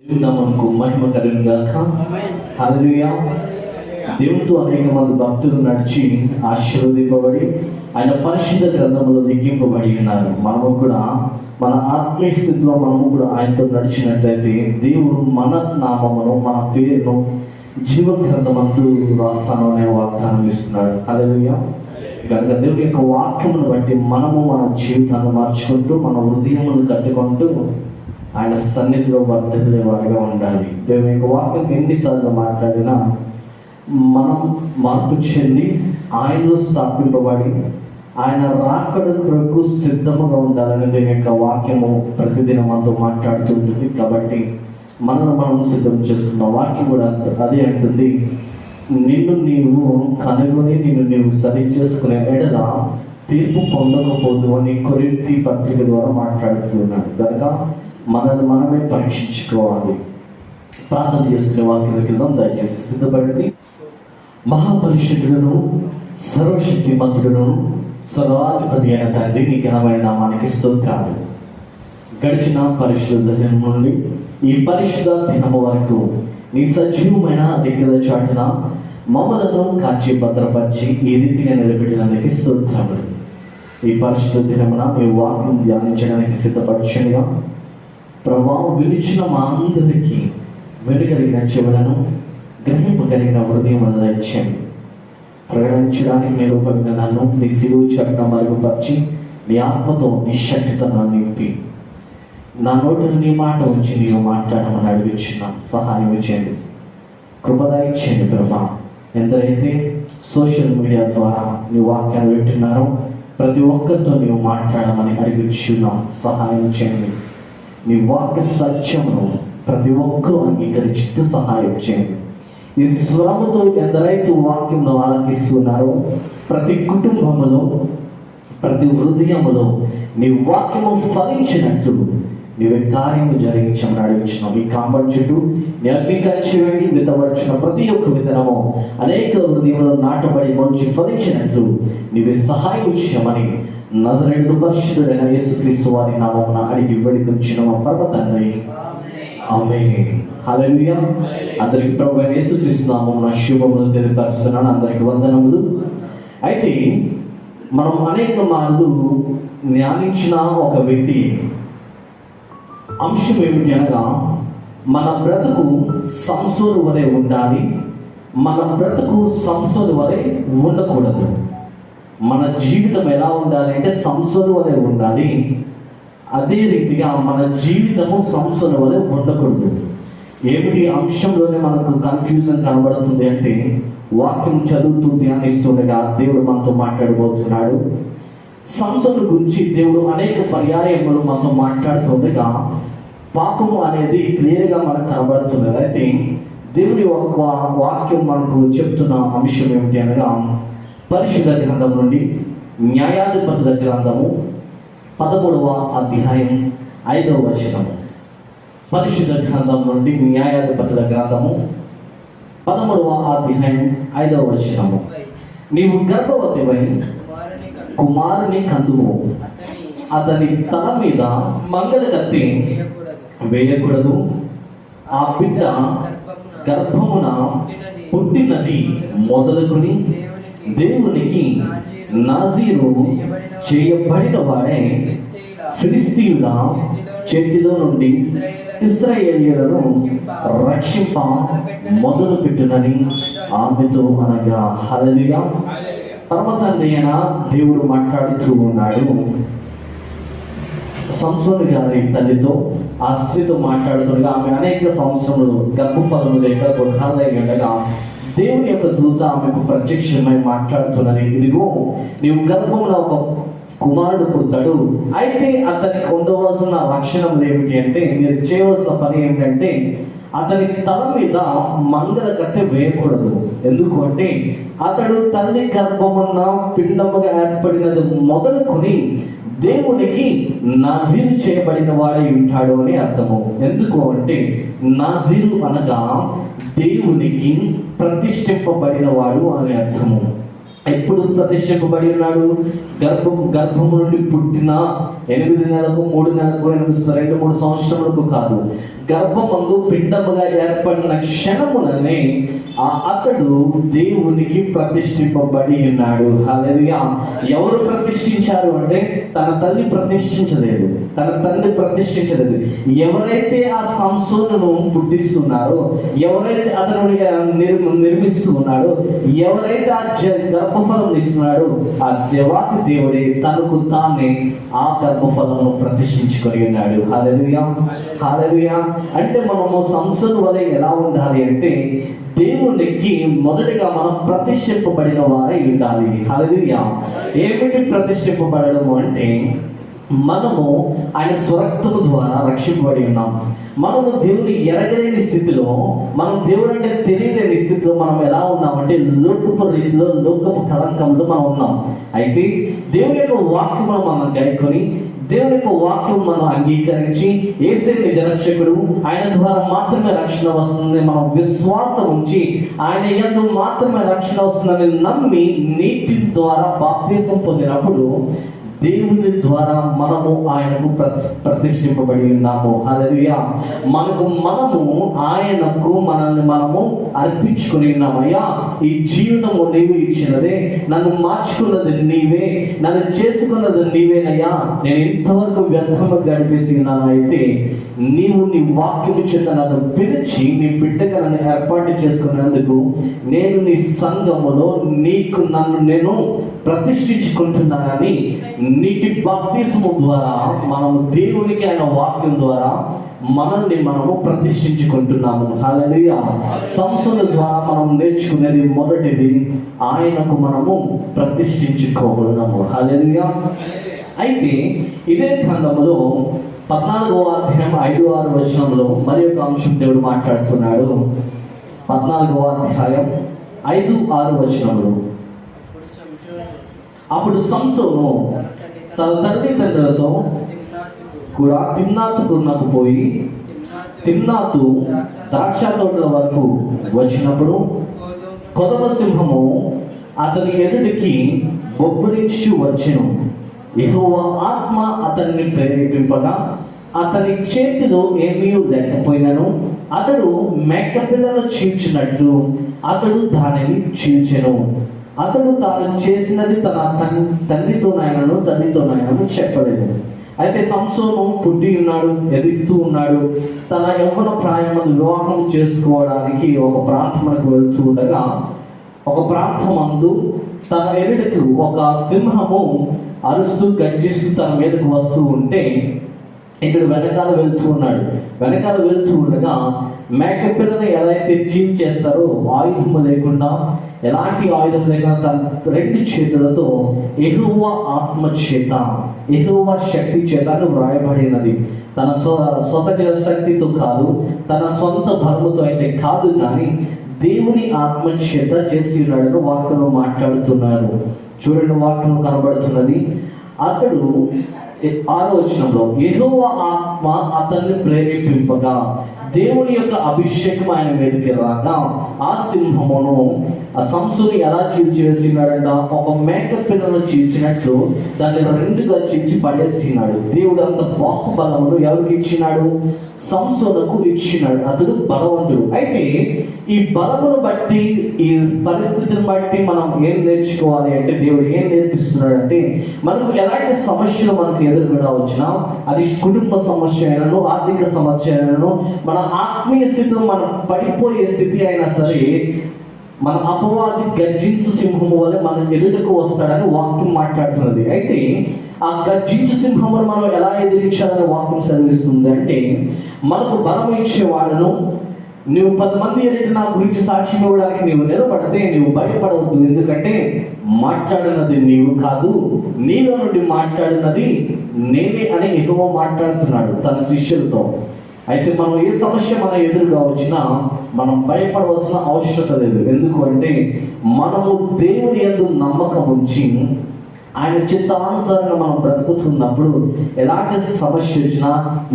నామమునకు మహిమ కలుగును గాక. హల్లెలూయా. దేవునితో అనేక మంది భక్తులు నడిచి ఆశీర్వదింపబడి ఆయన పరిశుద్ధ గ్రంథంలో లిఖింపబడి ఉన్నారు. మనము కూడా మన ఆత్మీయ స్థితిలో మనము కూడా ఆయనతో నడిచినట్లయితే దేవుడు మన నామమును, మన పేరును జీవ గ్రంథమందు రాస్తాను అనే వాగ్దానం ఇస్తున్నాడు. హల్లెలూయా. కనుక దేవుని యొక్క వాక్యమును బట్టి మనము మన జీవితాన్ని మార్చుకుంటూ మన హృదయమును కట్టుకుంటూ ఆయన సన్నిధిలో వర్ధిల్లే వారిగా ఉండాలి. దేవుని యొక్క వాక్యం ఎన్నిసార్లు మాట్లాడినా మనం మార్పు చెంది ఆయనలో స్థాపింపబడి ఆయన రాకడ కొరకు సిద్ధముగా ఉండాలని దేవుని యొక్క వాక్యము ప్రతిదినం మనతో మాట్లాడుతూ ఉంటుంది. కాబట్టి మనం సిద్ధం చేస్తున్న వాక్యం కూడా అదే అంటుంది, నిన్ను నీవు కనుగొని నిన్ను నీవు సరి చేసుకునే ఎడల తీర్పు పొందకపోదు అని కొరింథీ పత్రిక ద్వారా మాట్లాడుతున్నాడు. కనుక మనమే పరీక్షించుకోవాలి. ప్రార్థన చేసుకునే వాక్యం కింద దయచేసి సిద్ధపడండి. మహాపరిశుద్ధులను సర్వశక్తిమంతులను సర్వాధిపతి అయిన తండ్రి నీ ఘనమైన నామానికి స్తోత్రాలు. గడిచిన పరిశుద్ధ దినం నుండి ఈ పరిశుద్ధ దినము వరకు నీ సజీవమైన రెక్కల చాటున మమ్మలను కాచి భద్రపరిచి ఈ రీతిగా నిలబెట్టినందుకు స్తోత్రాలు. ఈ పరిశుద్ధ దినమున మీ వాక్యం ధ్యానించడానికి సిద్ధపరచుగా ప్రభావం వినిచిన మా అందరికీ వెనుకలిగిన చెవులను గ్రహింపగలిగిన హృదయములను దయచేయండి. ప్రకటించడానికి నిరూపమైన నన్ను నీ సిలువ చాటున మరుగుపరిచి నీ ఆత్మతో నీ శక్తితో నన్ను నింపి నా నోటిని నీ మాట ఉంచి నీవు మాట్లాడమని అడుగుచున్నాం. సహాయం చేయండి, కృపదాయి చేయండి ప్రభా. ఎందరైతే సోషల్ మీడియా ద్వారా నీ వాక్యాన్ని వింటున్నారో ప్రతి ఒక్కరితో నీవు మాట్లాడమని అడుగుచున్నాం. సహాయం చేయండి. నీ వాక్య సత్యమును ప్రతి ఒక్కరూ అంగీకరించి సహాయం చేయండి. ఈ స్వరముతో ఎందరైతే వాక్యంలో ఆలకిస్తున్నారో ప్రతి కుటుంబములో ప్రతి హృదయములో నీ వాక్యము ఫలించినట్లు నీవే కార్యము జరిగించమని అడుగుచున్నాం. ఈ కాంపౌండ్ చుట్టూ నీ అగ్నికాల్చి వెళ్ళి విత్తబడుచున్న ప్రతి ఒక్క విత్తనము అనేక హృదయంలో నాటబడి మంచి ఫలించినట్లు నీవే సహాయం చేయమని నజరేయుడు పరిశుద్ధుడైన యేసుక్రీస్తు వారి నామమున అడిగి వేడుకొంచున్న మా పరమ తండ్రి, ఆమేన్. హల్లెలూయా. అందరికి ప్రభువైన యేసుక్రీస్తు నామమున శుభములు తెలియపరుస్తున్నాను. అందరికి వందనములు. అయితే మనం అనేక మార్లు ధ్యానించిన ఒక వ్యక్తి అంశం ఏమిటి అనగా, మన బ్రతుకు సంసోను వలె ఉండాలి, మన బ్రతుకు సంసోను వలె ఉండకూడదు. మన జీవితం ఎలా ఉండాలి అంటే సంసోను వలె ఉండాలి, అదే రీతిగా మన జీవితము సంసోను వలె ఉండకూడదు. ఏమిటి అంశంలోనే మనకు కన్ఫ్యూజన్ కనబడుతుంది అంటే, వాక్యం చదువుతూ ధ్యానిస్తుండగా దేవుడు మనతో మాట్లాడబోతున్నాడు. సంసోను గురించి దేవుడు అనేక పర్యాయములు మనతో మాట్లాడుతుండగా పాపము అనేది క్లియర్గా మనకు కనబడుతున్నది. అయితే దేవుడి ఒక వాక్యం మనకు చెప్తున్న అంశం ఏమిటి అనగా, పరిశుద్ధ గ్రంథం నుండి న్యాయాధిపతుల గ్రంథము 13వ అధ్యాయం 5వ వచనము. పరిశుద్ధ గ్రంథం నుండి న్యాయాధిపతుల గ్రంథము 13వ అధ్యాయం 5వ వచనము. నీవు గర్భవతివై కుమారుని కందువు, అతని తల మీద మంగళ కత్తి వేయకూడదు, ఆ బిడ్డ గర్భమున పుట్టినది మొదలుకొని దేవునికి నాజీరు చేయబడిన వాడే ఫిలిస్తీయుల చేతిలో నుండి ఇశ్రాయేలీయులను రక్షింప మొదలు పెట్టునని ఆమెతో అనగా. హల్లెలూయా. పరమతండ్రి అయిన దేవుడు మాట్లాడుతూ ఉన్నాడు. సంసోను గారి తల్లితో ఆ స్త్రీతో మాట్లాడుతుండగా ఆమె అనేక సంవత్సరములు గర్భఫలము లేక గొడ్రాలై ఉండగా దేవుని యొక్క దూత ఆమెకు ప్రత్యక్షమై మాట్లాడుతున్నది, ఇదిగో నీవు గర్భంలో ఒక కుమారుడు పుడతాడు, అయితే అతనికి ఉండవలసిన లక్షణం ఏమిటి అంటే, మీరు చేయవలసిన పని ఏమిటంటే అతని తల మీద మంగళ కత్తె వేయకూడదు. ఎందుకు అంటే అతడు తల్లి గర్భమున్న పిండముగా ఏర్పడినది మొదలుకొని దేవునికి నాజీరు చేయబడిన వాడై ఉంటాడు అని అర్థము. ఎందుకు అంటే నాజీరు అనగా దేవునికి ప్రతిష్ఠింపబడిన వాడు అని అర్థము. ఎప్పుడు ప్రతిష్ఠింపబడి ఉన్నాడు? గర్భము నుండి పుట్టిన 8 నెలలకు 3 నెలలకు 2-3 సంవత్సరములకు కాదు, గర్భమందు పిండముగా ఏర్పడిన క్షణములనే అతడు దేవునికి ప్రతిష్ఠింపబడి ఉన్నాడు. హల్లెలూయా. ఎవరు ప్రతిష్ఠించారు అంటే తన తల్లి ప్రతిష్ఠించలేదు, తన తండ్రి ప్రతిష్ఠించలేదు. ఎవరైతే ఆ సంసోనును పుట్టిస్తున్నారో, ఎవరైతే అతను నిర్మిస్తూ ఉన్నాడో, ఎవరైతే ఆ గర్భఫలం ఇస్తున్నాడో, ఆ దేవాతి దేవుడే తనకు తానే ఆ గర్భఫలను ప్రతిష్ఠించుకొని ఉన్నాడు. హల్లెలూయా, హల్లెలూయా. అంటే మనము సంసోను వలె ఎలా ఉండాలి అంటే దేవునికి మొదటిగా మనం ప్రతిష్ఠింపబడిన వారై ఉండాలి. హల్లెలూయా. ఏమిటి ప్రతిష్ఠింపబడము అంటే మనము ఆయన స్వరక్తము ద్వారా రక్షింపబడి ఉన్నాం. మనము దేవుని ఎరగలేని స్థితిలో, మనం దేవుడు అంటే తెలియలేని స్థితిలో మనం ఎలా ఉన్నామంటే లోకపు రీతిలో, లోకపు కలంకంలో మనం ఉన్నాం. అయితే దేవుని యొక్క వాక్యమును మనం గాయకొని, దేవుని యొక్క వాక్యం మనం అంగీకరించి, యేసయ్య నిజ రక్షకుడు, ఆయన ద్వారా మాత్రమే రక్షణ వస్తుందని మనం విశ్వాసం ఉంచి, ఆయన యందు మాత్రమే రక్షణ వస్తుందని నమ్మి నీటి ద్వారా బాప్తిసం పొందినప్పుడు దేవుని ద్వారా మనము ఆయనకు ప్రతిష్ఠింపబడి ఉన్నాము. హల్లెలూయా. మనము ఆయనకు మనల్ని మనము అర్పించుకుని ఉన్నామయ్యా, ఈ జీవితము నీవు ఇచ్చినదే, నన్ను మార్చుకున్నది నీవే, నన్ను చేసుకున్నది నీవేనయ్యా, నేను ఇంతవరకు వ్యర్థంగా గడిపేసి ఉన్నాను. అయితే నీవు నీ వాక్యము చేత నన్ను పిలిచి నీ బిడ్డగా నన్ను ఏర్పాటు చేసుకున్నందుకు నేను నీ సంఘములో నీకు నన్ను నేను ప్రతిష్ఠించుకుంటున్నానని నీటి బాప్తిస్మము ద్వారా మనము దేవునికి ఆయన వాక్యం ద్వారా మనల్ని మనము ప్రతిష్ఠించుకుంటున్నాము. హల్లెలూయా. సంసోను ద్వారా మనం నేర్చుకునేది మొదటిది, ఆయనకు మనము ప్రతిష్ఠించుకోగలము. హల్లెలూయా. అయితే ఇదే గ్రంథములో 14వ అధ్యాయం 5-6 వచనంలో మరి ఒక అంశం దేవుడు మాట్లాడుతున్నాడు. 14వ అధ్యాయం 5-6 వచనంలో, అప్పుడు సంసోను తన తల్లిదండ్రులతో కూడా తిమ్నాతుకు పోయి తిమ్నాతు ద్రాక్ష తోటల వరకు వచ్చినప్పుడు కొదమ సింహము అతని ఎదుటికి బొబ్బరించి వచ్చెను. యెహోవా ఆత్మ అతన్ని ప్రేరేపింపగా అతని చేతిలో ఏమీ లేకపోయినను అతడు మేకపిల్లను చీల్చినట్లు అతడు దానిని చీల్చెను. అతడు తాను చేసినది తన తల్లితోనైనను చెప్పలేదు. అయితే సంసోను పుట్టి ఉన్నాడు, ఎదుగుతూ ఉన్నాడు. తన యవ్వన ప్రాయమందు వివాహం చేసుకోవడానికి ఒక ప్రాంతమునకు వెళ్తూ ఉండగా, ఒక ప్రాంతమందు తన ఎదుటకు ఒక సింహము అరుస్తూ గర్జిస్తూ తన మీదకు వస్తూ ఉంటే ఇతడు వెనకాల వెళ్తూ ఉన్నాడు. వెనకాల వెళ్తూ ఉండగా మేకపిల్లని ఎలా అయితే చీల్చేస్తారో, ఆయుధము లేకుండా, ఎలాంటి ఆయుధం లేకుండా తన 2 చేతులతో యెహోవా ఆత్మ చేత, యెహోవా శక్తి చేత వ్రాయబడినది. తన స్వతగ శక్తితో కాదు, తన సొంత బలముతో అయితే కాదు, కానీ దేవుని ఆత్మ చేత చేసి ఉన్నాడని వాక్యంలో మాట్లాడుతున్నారు. చూడండి, వాక్యం కనబడుతున్నది. అతడు 6వ వచనంలో యెహోవా ఆత్మ అతన్ని ప్రేరేపింపగా దేవుని యొక్క అభిషేకం ఆయన మీదకి రాగా ఆ సింహమును ఆ సంసోను ఎలా చీల్చివేసినాడంట, ఒక మేక పిల్లను చీల్చినట్లు దాన్ని 2గా చీల్చి పడేసినాడు. దేవుడు అంత బాహుబలమును ఎవరికి ఇచ్చినాడు? సంసోనుకు ఇచ్చినాడు. అతడు బలవంతుడు. అయితే ఈ బలమును బట్టి, ఈ పరిస్థితిని బట్టి మనం ఏం నేర్చుకోవాలి అంటే, దేవుడు ఏం నేర్పిస్తున్నాడు అంటే, మనకు ఎలాంటి సమస్యలు మనకు ఎదురుగా వచ్చినా, అది కుటుంబ సమస్య అయినను, ఆర్థిక సమస్య అయినను, మన ఆత్మీయ స్థితిలో మనం పడిపోయే స్థితి అయినా సరే, మన అపవాది గర్జించు సింహము వల్ల మన ఎదుటకు వస్తాడని వాక్యం మాట్లాడుతున్నది. అయితే ఆ గర్జించు సింహమును మనం ఎలా ఎదిరించాలని వాక్యం సెలవిస్తుంది అంటే, మనకు బలం ఇచ్చేవాడను, నువ్వు 10 మంది ఎదుట నా గురించి సాక్ష్యం ఇవ్వడానికి నీవు నిలబడితే నీవు భయపడవద్దు. ఎందుకంటే మాట్లాడినది నీవు కాదు, నీలో నుండి మాట్లాడినది నేనే అని యెహోవా మాట్లాడుతున్నాడు తన శిష్యులతో. అయితే మనం ఏ సమస్య మన ఎదురుగా వచ్చినా మనం భయపడవలసిన అవసరం లేదు. ఎందుకు అంటే మనము దేవుని యందు నమ్మకం ఉంచి ఆయన చిత్తానుసారంగా మనం బ్రతుకుతున్నప్పుడు ఎలాంటి సమస్య వచ్చినా,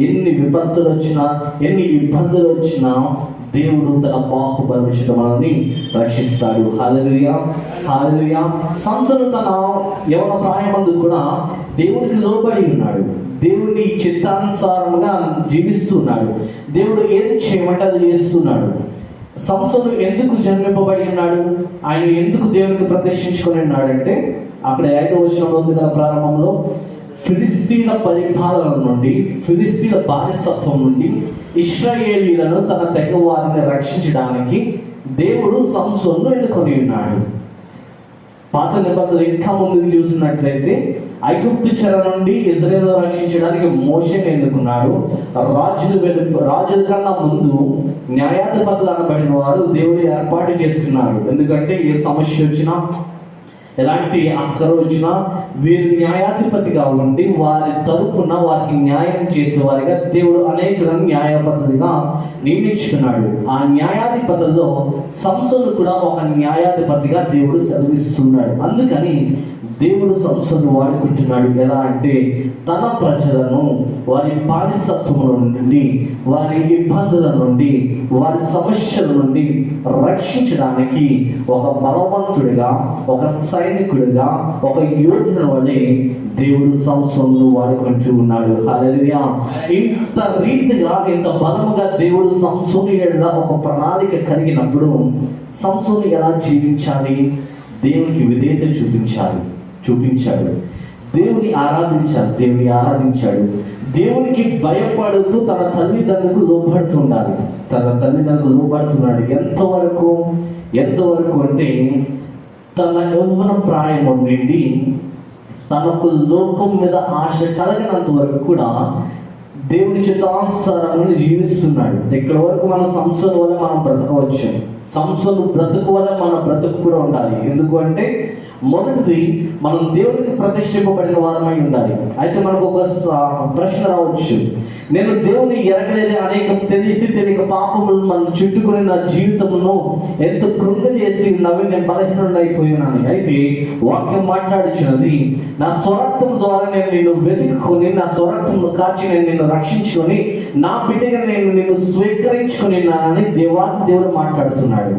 ఎన్ని విపత్తులు వచ్చినా, ఎన్ని ఇబ్బందులు వచ్చినా దేవుడు తన బాహుబలముతో మనల్ని రక్షిస్తాడు. హల్లెలూయా, హల్లెలూయా. సంసోను తన యవన ప్రాయమందు కూడా దేవుడికి లోబడి ఉన్నాడు. దేవుని చిత్తానుసారంగా జీవిస్తున్నాడు. దేవుడు ఏది చేయమంటే అది చేస్తున్నాడు. సంసోను ఎందుకు జన్మింపబడి ఉన్నాడు? ఆయన ఎందుకు దేవునికి ప్రతిష్ఠించుకొని ఉన్నాడంటే అక్కడ 5వ వచనంలో ఉంది కదా ప్రారంభంలో, ఫిలిస్తీన్ల పరిపాలన నుండి, ఫిలిస్తీన్ల బానిసత్వం నుండి ఇశ్రాయేలీయులను తన తెగ వారిని రక్షించడానికి దేవుడు సంసోను ఎన్నుకొని ఉన్నాడు. పాత నిబంధనలు ఇంకా ముందుకు చూసినట్లయితే ఐగుప్తు చెర నుండి ఇజ్రాయేలు రక్షించడానికి మోషేని ఎన్నుకున్నాడు. రాజుల కన్నా ముందు న్యాయాధిపతులు అనబడిన వారు దేవుడు ఏర్పాటు చేసుకున్నారు. ఎందుకంటే ఏ సమస్య వచ్చినా, ఎలాంటి అక్కర వచ్చినా వీరు న్యాయాధిపతిగా ఉండి వారి తరపున వారికి న్యాయం చేసేవారిగా దేవుడు అనేకులను న్యాయాధిపతిగా నియమించుకున్నాడు. ఆ న్యాయాధిపతుల్లో సంసోను కూడా ఒక న్యాయాధిపతిగా దేవుడు సెలవిస్తున్నాడు. అందుకని దేవుడు సంసోను వాడుకుంటున్నాడు. ఎలా అంటే తన ప్రజలను వారి బానిసత్వముల నుండి, వారి ఇబ్బందుల నుండి, వారి సమస్యల నుండి రక్షించడానికి ఒక బలవంతుడిగా, ఒక సైనికుడిగా, ఒక యోధుని వలె దేవుడు సంసోను వాడుకుంటూ ఉన్నాడు. హల్లెలూయా. ఇంత రీతిగా, ఇంత బలముగా దేవుడు సంసోను ఒక ప్రణాళిక కలిగినప్పుడు సంసోను ఎలా జీవించాలి? దేవునికి విధేయత చూపించాడు. దేవుని ఆరాధించాడు. దేవునికి భయపడుతూ తన తల్లిదండ్రులకు లోబడుతున్నాడు. ఎంతవరకు అంటే తన యవ్వన ప్రాయం నుండి తనకు లోకం మీద ఆశ కలగనంత వరకు కూడా దేవుని చిత్తానుసారంగా జీవిస్తున్నాడు. ఇక్కడ వరకు మన సంసోను వల్ల మనం బ్రతకవచ్చు. సంసోను బ్రతుకు వల్ల మన బ్రతుకు కూడా ఉండాలి. ఎందుకు అంటే మొదటిది, మనం దేవునికి ప్రతిష్ఠింపబడిన వారమై ఉండాలి. అయితే మనకు ఒక ప్రశ్న రావచ్చు, నేను దేవుని ఎరగలేదే, అనేక తెలియక పాపములు మనం చుట్టుకుని నా జీవితంలో ఎంతో కృంగజేసి నేను బలహీనుడైపోయినాను. అయితే వాక్యం మాట్లాడుచున్నది, నా స్వరక్తం ద్వారా నేను నిన్ను వెతుక్కొని, నా స్వరక్తం కాచి నేను నిన్ను రక్షించుకొని, నా బిడ్డగా నేను నిన్ను స్వీకరించుకొని అని దేవుడు మాట్లాడుతున్నాడు.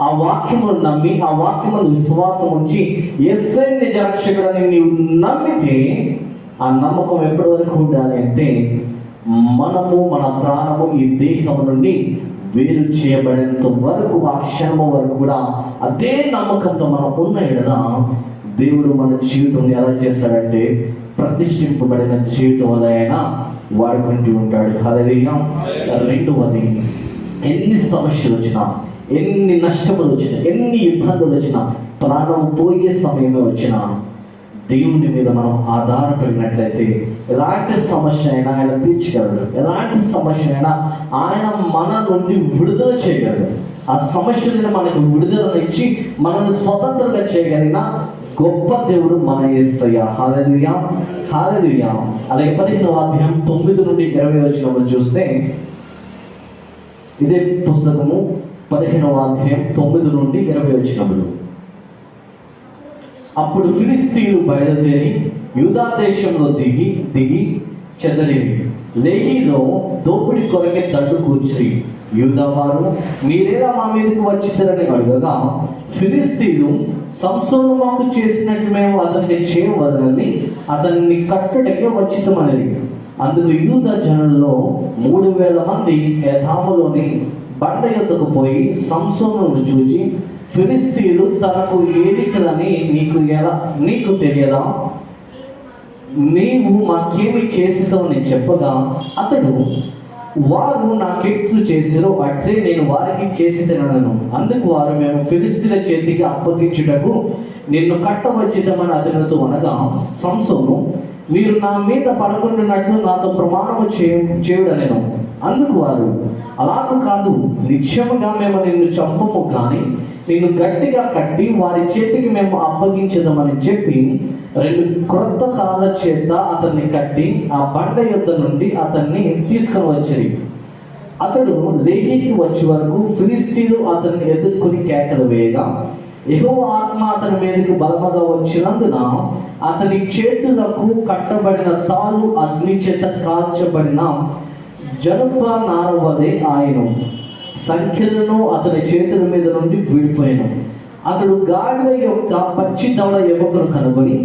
ఆ వాక్యమును నమ్మి, ఆ వాక్యమును విశ్వాసం ఉంచి యేసయ్య నిజ రక్షకుడని నీవు నమ్మితే, ఆ నమ్మకం ఎప్పటి వరకు ఉండాలి అంటే మనము, మన ప్రాణము ఈ దేహం నుండి వేరు చేయబడేంత వరకు, ఆ క్షణం వరకు కూడా అదే నమ్మకంతో మనం ఉన్న ఎడల దేవుడు మన జీవితం ఎలా చేస్తాడంటే ప్రతిష్ఠింపబడిన జీవితం వల్ల అయినా వాడుకుంటూ ఉంటాడు. హల్లెలూయా. రెండవది, ఎన్ని సమస్యలు వచ్చినా, ఎన్ని నష్టములు వచ్చినా, ఎన్ని ఇబ్బందులు వచ్చినా, ప్రాణం పోయే సమయమే వచ్చినా దేవుని మీద మనం ఆధారపడినట్లయితే ఎలాంటి సమస్య అయినా ఆయన తీర్చగలడు. ఎలాంటి సమస్య అయినా ఆయన మన నుండి విడుదల చేయగలడు. ఆ సమస్యలను మనకు విడుదలనిచ్చి మనల్ని స్వతంత్రంగా చేయగలిగిన గొప్ప దేవుడు మన యేసయ్య. హల్లెలూయా. హల్లెలూయా. అలాగే 15వ అధ్యాయం 9 నుండి 20 వచనములు చూస్తే, ఇదే పుస్తకము 15వ అధ్యాయం 9 నుండి 20 వచనములు. అప్పుడు ఫిలిస్తీయులు బయలుదేరి యూదా దేశంలో దిగి చెదరిరి. లేహీలో దోపిడి కొరకే దండు కూర్చురి. యూదా వారు, మీరేలా మా మీదకు వచ్చిద్దరని అడగగా, ఫిలిస్తీయులు, సంసోను మాకు చేసినట్టు మేము అతనికి చేయవలనని అతన్ని కట్టడికి వచ్చితమనేది. అందుకు యూదా జనుల్లో 3000 మంది ఎతాములోని బండ యొద్దకు పోయి సంసోనును చూచి, ఫిలిస్తీయులు తనకు ఏలికలని నీకు తెలియదా? నీవు మాకేమి చేసితావని చెప్పగా, అతడు, వారు నాకెట్లు చేసిరో అట్లే నేను వారికి చేసి తినను. అందుకు వారు, మేము ఫిలిస్తీయుల చేతికి అప్పగించుటకు నిన్ను కట్టవచ్చిద్దామని అతనితో అనగా, సంసోను, మీరు నా మీద పడకుండానట్లు నాతో ప్రమాణము చేయుడనెను. అందుకు వారు, అలాగూ కాదు, నిశ్చయముగా మేము నిన్ను చంపము, కానీ నిన్ను గట్టిగా కట్టి వారి చేతికి మేము అప్పగించదామని చెప్పి 2 క్రొత్త తాళ్ళ చేత అతన్ని కట్టి ఆ బండ యొద్ద నుండి అతన్ని తీసుకొని వచ్చి, అతడు లేహీకి వచ్చే వరకు ఫిలిస్తీయులు అతన్ని ఎదుర్కొని కేకలు వేయగా, యెహోవా ఆత్మ అతని మీదకి బలముగా వచ్చినందున అతని చేతులకు కట్టబడిన తాళ్ళు అగ్ని చేత కాల్చబడిన జనప నారవలే ఆయన, సంఖ్యలను అతని చేతుల మీద నుండి విడిపోయాను. అతడు గాడిద యొక్క పచ్చి దవడ ఎముకను కనుగొని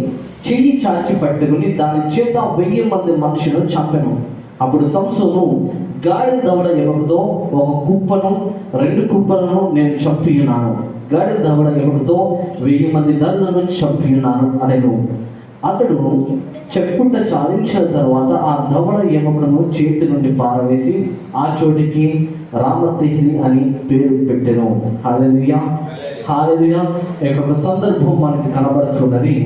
చెయ్యి చాచి పట్టుకుని దాని చేత 1000 మంది మనుషులను చంపెను. అప్పుడు సంసోను గాడిద దవడ ఎముకతో ఒక కుప్పను 2 కుప్పలను నేను చంపి ఉన్నాను, గాడిద దవడ ఎముకతో 1000 మంది నరులను చంపి ఉన్నాను అనెను. అతడు చెప్పుట చాలించిన తర్వాత ఆ దవడ ఎముకను చేతి నుండి పారవేసి ఆ చోటికి రామతెహిలి అని పేరు పెట్టెను. హల్లెలూయా, హల్లెలూయా. ఒక సందర్భం మనకి కనబడుతున్నది.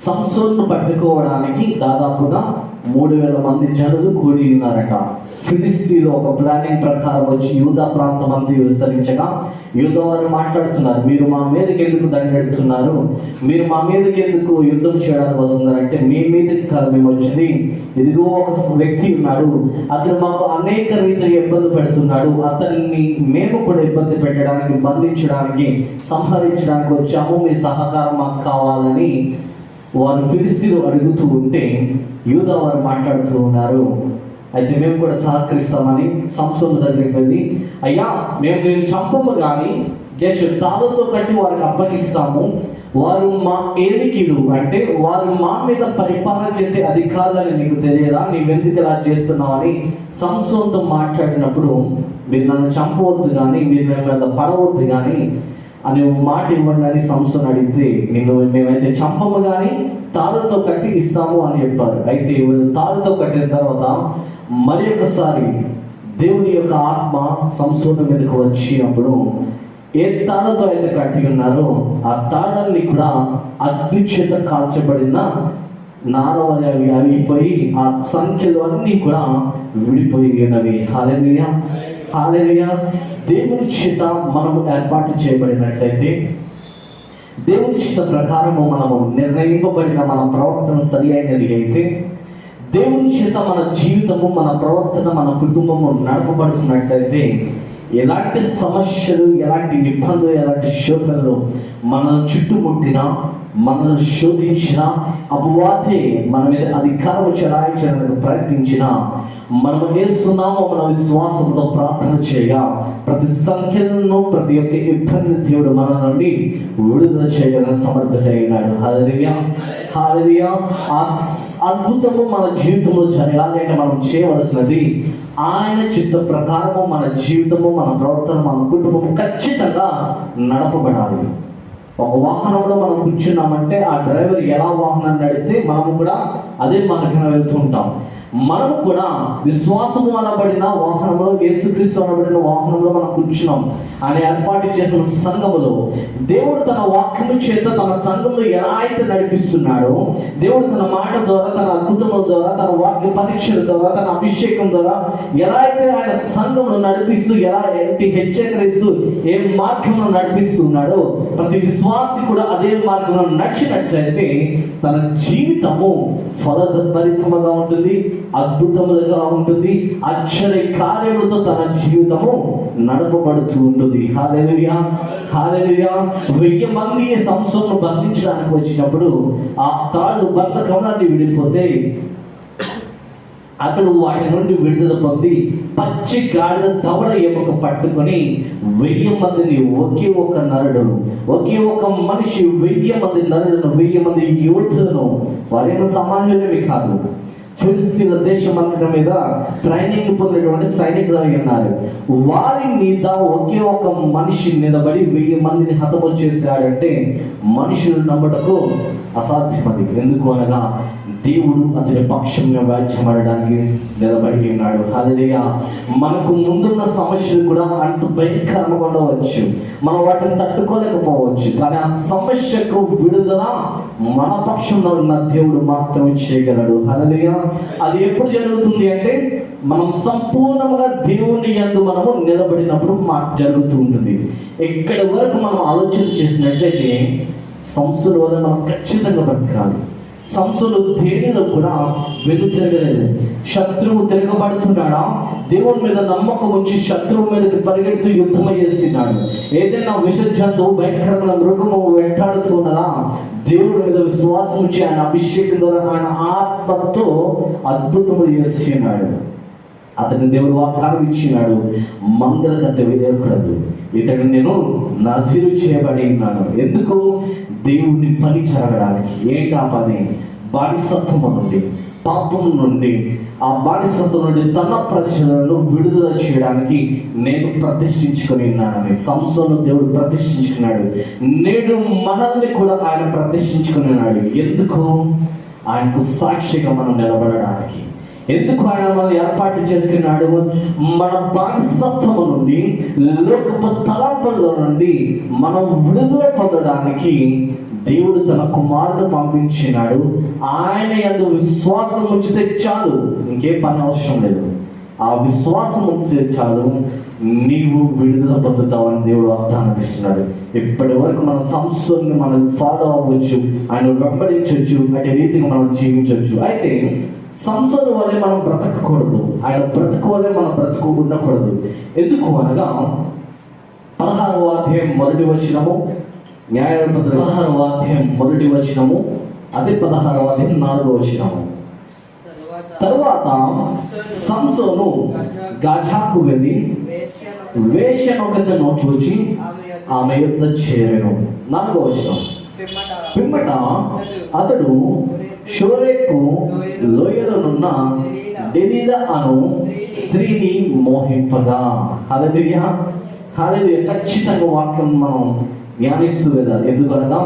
సంసోన్ను పట్టుకోవడానికి దాదాపుగా 3000 మంది జనులు కూడి ఉన్నారట. ఫిలిస్తీన్లో ఒక ప్లానింగ్ ప్రకారం వచ్చి యూదా ప్రాంతం అంతా విస్తరించగా యూదా వారు మాట్లాడుతున్నారు, మీరు మా మీదకి ఎందుకు దండెడుతున్నారు, మీరు మా మీదకి ఎందుకు యుద్ధం చేయడానికి వస్తున్నారంటే, మీ మీదకి కాదు మేము వచ్చింది, ఇదిగో ఒక వ్యక్తి ఉన్నాడు, అతను మాకు అనేక రీతిలో ఇబ్బంది పెడుతున్నాడు, అతన్ని మేము కూడా ఇబ్బంది పెట్టడానికి, బంధించడానికి, సంహరించడానికి వచ్చాము, మీ సహకారం మాకు కావాలని వారు ఫిలిస్తీన్లు అడుగుతూ ఉంటే యూదా వారు మాట్లాడుతూ ఉన్నారు. అయితే మేము కూడా సహకరిస్తామని సంసోను దగ్గరికి వెళ్ళి, అయ్యా మేము నేను చంపము కానీ జస్ట్ తాళతో కట్టి వారికి అప్పగిస్తాము, వారు మా ఏలికీలు అంటే వారు మా మీద పరిపాలన చేసే అధికారులని నీకు తెలియదా, నీవెందుకు ఇలా చేస్తున్నావు అని సంసోనుతో మాట్లాడినప్పుడు, మీరు నన్ను చంపవద్దు కానీ, మీరు నా మీద పడవద్దు కానీ అని మాట ఇవ్వండి అని సంసోను అడిగితే, మేమైతే చంపము కానీ తాళతో కట్టి ఇస్తాము అని చెప్పారు. అయితే వీళ్ళు తాళతో కట్టిన తర్వాత మరి ఒకసారి దేవుని యొక్క ఆత్మ సంసోను మీదకు వచ్చినప్పుడు ఏ తాళతో అయితే కట్టి ఉన్నారో ఆ తాళాన్ని కూడా అగ్ని చేత కాల్చబడిన నారవని అవి అవిపోయి ఆ సంఖ్యలు అన్నీ కూడా విడిపోయినవి. హల్లెలూయా, హల్లెలూయా. దేవుని చేత మనము ఏర్పాటు చేయబడినట్లయితే, దేవుని చిత్త ప్రకారము మనము నిర్ణయింపబడిన మన ప్రవర్తన సరి అయినది అయితే, దేవుని చేత మన జీవితము, మన ప్రవర్తన, మన కుటుంబము నడపబడుతున్నట్లయితే, ఎలాంటి సమస్యలు, ఎలాంటి ఇబ్బందులు, ఎలాంటి శోధనలు మనల్ని చుట్టుముట్టినా, మనల్ని శోధించిన, అపవాదే మన మీద అధికారం చెలాయించడానికి ప్రయత్నించిన, మనం వేస్తున్నామో మన విశ్వాసంతో ప్రార్థన చేయగా ప్రతి సంఖ్యలను, ప్రతి ఒక్క ఇబ్బంది దేవుడు మన నుండి విడుదల చేయగల సమర్థుడైనాడు. హల్లెలూయా, హల్లెలూయా. ఆ అద్భుతము మన జీవితంలో జరగాలంటే మనం చేయవలసినది ఆయన చిత్త ప్రకారము మన జీవితము, మన ప్రవర్తన, మన కుటుంబం ఖచ్చితంగా నడపబడాలి. ఒక వాహనంలో మనం కూర్చున్నామంటే ఆ డ్రైవర్ ఎలా వాహనాన్ని నడిపితే మనము కూడా అదే మార్గంలో వెళ్తూ ఉంటాం. మనము కూడా విశ్వాసము అనబడిన వాహనంలో, యేసుక్రీస్తు అనబడిన వాహనంలో మనం కూర్చున్నాం. ఆయన ఏర్పాటు చేసిన సంఘములో దేవుడు తన వాక్యము చేత తన సంఘంలో ఎలా అయితే నడిపిస్తున్నాడో, దేవుడు తన మాట ద్వారా, తన అద్భుతముల ద్వారా, తన వాక్య పరీక్షల ద్వారా, తన అభిషేకం ద్వారా ఎలా అయితే ఆయన సంఘమును నడిపిస్తూ, ఎలా హెచ్చరిస్తూ ఏ మార్గంలో నడిపిస్తున్నాడో, ప్రతి విశ్వాసి కూడా అదే మార్గంలో నడిచినట్లయితే తన జీవితము ఫలభరితముగా ఉంటుంది, అద్భుతములుగా ఉంటుంది, ఆశ్చర్య కార్యములతో తన జీవితము నడపబడుతూ ఉంటుంది. హల్లెలూయా, హల్లెలూయా. 1000 మంది సంసోను బంధించడానికి వచ్చినప్పుడు ఆ తాళ్ళు బంధకంలాంటి విడిపోతే అతడు వాటి నుండి విడుదల పొంది పచ్చి గాడిద దవడ ఎముక పట్టుకొని 1000 మందిని, ఒకే ఒక నరుడు, ఒకే ఒక మనిషి 1000 మంది నరులను, 1000 మంది యోధులను, వారేమో సామాన్యులమే కాదు, ఫిలిస్తీన్ల దేశమంతటి మీద ట్రైనింగ్ పొందినటువంటి సైనికులు ఉన్నారు. వారి మీద ఒకే ఒక మనిషి నిలబడి 1000 మందిని హతము చేశాడంటే మనుషులు నమ్మటకు అసాధ్యమది. ఎందుకు అనగా దేవుడు అతని పక్షంగా వ్యాజ్యమాడడానికి నిలబడి ఉన్నాడు. హల్లెలూయా. మనకు ముందున్న సమస్యలు కూడా అంటూ భయంకరంగా ఉండవచ్చు, మనం వాటిని తట్టుకోలేకపోవచ్చు, కానీ ఆ సమస్యకు విడుదల మన పక్షంలో ఉన్న దేవుడు మాత్రమే చేయగలడు. హల్లెలూయా. అది ఎప్పుడు జరుగుతుంది అంటే మనం సంపూర్ణంగా దేవుని యందు మనము నిలబడినప్పుడు జరుగుతూ ఉంటుంది. ఎక్కడి వరకు మనం ఆలోచన చేసినట్లయితే సంస్థల వల్ల మనం ఖచ్చితంగా బ్రతకాలి. సంస్థలు దేనిలో కూడా వెనుతిరగలేదు. శత్రువు తిరగబడుతున్నాడా, దేవుని మీద నమ్మకం ఉంచి శత్రువు మీదకి పరిగెడుతూ యుద్ధం చేస్తున్నాడు. ఏదైనా విష జంతువు, భయంకరమైన మృగము వెంటాడుతున్నదా, దేవుడి మీద విశ్వాసం ఉంచి ఆయన అభిషేకం ద్వారా, ఆయన ఆత్మతో అద్భుతములు చేస్తున్నాడు. అతని దేవుడు వాగ్దానం ఇచ్చినాడు, మంగళకత్త వేయకూడదు, ఇతడు నేను నజీరు చేయబడి ఉన్నాను. ఎందుకు? దేవుని పని జరగడానికి. ఏంటి ఆ పని? బానిసత్వం నుండి, పాపం నుండి, ఆ బానిసత్వం నుండి తన ప్రజలను విడుదల చేయడానికి నేను ప్రతిష్ఠించుకొని ఉన్నానని సంసోను దేవుడు ప్రతిష్ఠించుకున్నాడు. నేడు మనల్ని కూడా ఆయన ప్రతిష్ఠించుకొని ఉన్నాడు. ఎందుకు? ఆయనకు సాక్షిగా మనం నిలబడడానికి. ఎందుకు ఆయన మనం ఏర్పాటు చేసుకున్నాడు? మన బానిసత్వం నుండి, లోకపు తలంపుల నుండి మనం విడుదల పొందడానికి దేవుడు తన కుమారుడు పంపించినాడు. ఆయన యందు విశ్వాసం ఉంచితే చాలు, ఇంకే పని అవసరం లేదు. ఆ విశ్వాసం ఉంచితే చాలు, నీవు విడుదల పొందుతావని దేవుడు వాగ్దానం ఇస్తున్నాడు. ఇప్పటి వరకు మన సంస్థని మనం ఫాలో అవ్వచ్చు, ఆయన వెంబడించవచ్చు, అనే రీతిగా మనం జీవించవచ్చు. అయితే సంస్థల వల్లే మనం బ్రతకకూడదు, ఆయన బ్రతుకు వల్లే మనం బ్రతుకు ఉండకూడదు. ఎందుకు అనగా 16వ అధ్యాయం మొదటి వచనము, న్యాయాధిపతులు 16వ అధ్యాయం మొదటి వచనము, అదే 16వ అధ్యాయం 4వ వచనము. తరువాత సంసోను గాజాకు వెళ్ళి వేశ్యనొకతను చూచి ఆమె యొద్ద చేరెను. 4వ వచనం. పిమ్మట అతడు షోరేకు లోయలోనున్న డెలీలా అను స్త్రీని మోహింపగా. హల్లెలూయా, హల్లెలూయా. ఖచ్చితంగా వాక్యం మనం ధ్యానిస్తూ వెళ్ళాలి. ఎందుకనగా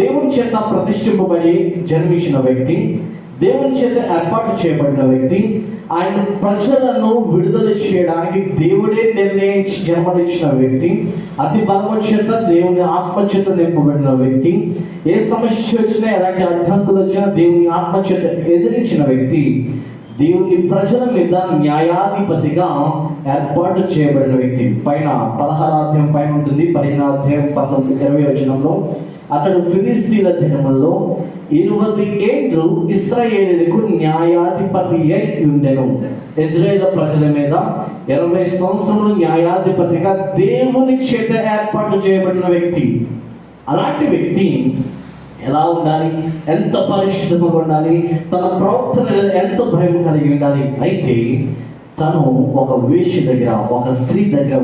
దేవుని చేత ప్రతిష్ఠింపబడి జన్మించిన వ్యక్తి, దేవుని చేత ఏర్పాటు చేయబడిన వ్యక్తి, ఆయన ప్రజలను విడుదల చేయడానికి దేవుడే నిర్ణయించి జన్మనిచ్చిన వ్యక్తి, అతి బలము చేత దేవుని ఆత్మ చేత నింపబడిన వ్యక్తి, ఏ సమస్య వచ్చినా, ఎలాంటి అడ్డంకులు వచ్చినా దేవుని ఆత్మ చేత ఎదిరించిన వ్యక్తి, దేవుని ప్రజల మీద న్యాయాధిపతిగా ఏర్పాటు చేయబడిన వ్యక్తి. పైన 16వ అధ్యాయం పైన ఉంటుంది, 15వ అధ్యాయం 19-20 వచనంలో అతడు ఫిలిస్తీన్ల దినములలో 20 ఏళ్ళు ఇశ్రాయేలులకు న్యాయాధిపతి అయి ఉండెను. ఇశ్రాయేలు ప్రజల మీద 20 సంవత్సరములు న్యాయాధిపతిగా దేవుని చేత ఏర్పాటు చేయబడిన వ్యక్తి. అలాంటి వ్యక్తి ఎలా ఉండాలి? ఎంత పరిశుద్ధంగా ఉండాలి? తన ప్రవర్తన ఎంత భయం కలిగి ఉండాలి? అయితే తను ఒక వేశ్య దగ్గర, ఒక స్త్రీ దగ్గర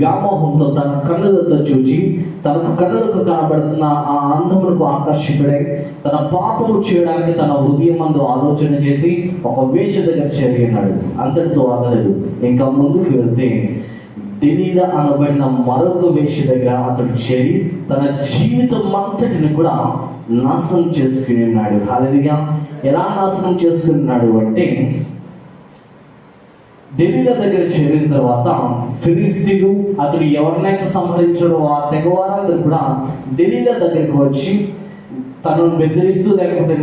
వ్యామోహంతో తన కన్నులతో చూచి, తనకు కన్నులకు కనబడుతున్న ఆ అందములకు ఆకర్షితుడై తన పాపము చేయడానికి తన హృదయం అందు ఆలోచన చేసి ఒక వేశ్య దగ్గర చేరి ఉన్నాడు. అంతటితో ఆగలేదు. ఇంకా ముందుకు వెళ్తే డెలీలా అనబడిన మరొక వేశ్య దగ్గర అతడు చేరి తన జీవితం అంతటిని కూడా నాశనం చేసుకుని ఉన్నాడు. హల్లెలూయా. ఎలా నాశనం చేసుకున్నాడు అంటే, డెలీలా దగ్గర చేరిన తర్వాత ఫిలిస్తీన్లు అతడు ఎవరినైతే సంహరించాడో ఆ తెగవారందరూ కూడా డెలీలా దగ్గరికి వచ్చి తనను బెదిరిస్తూ, లేకపోతే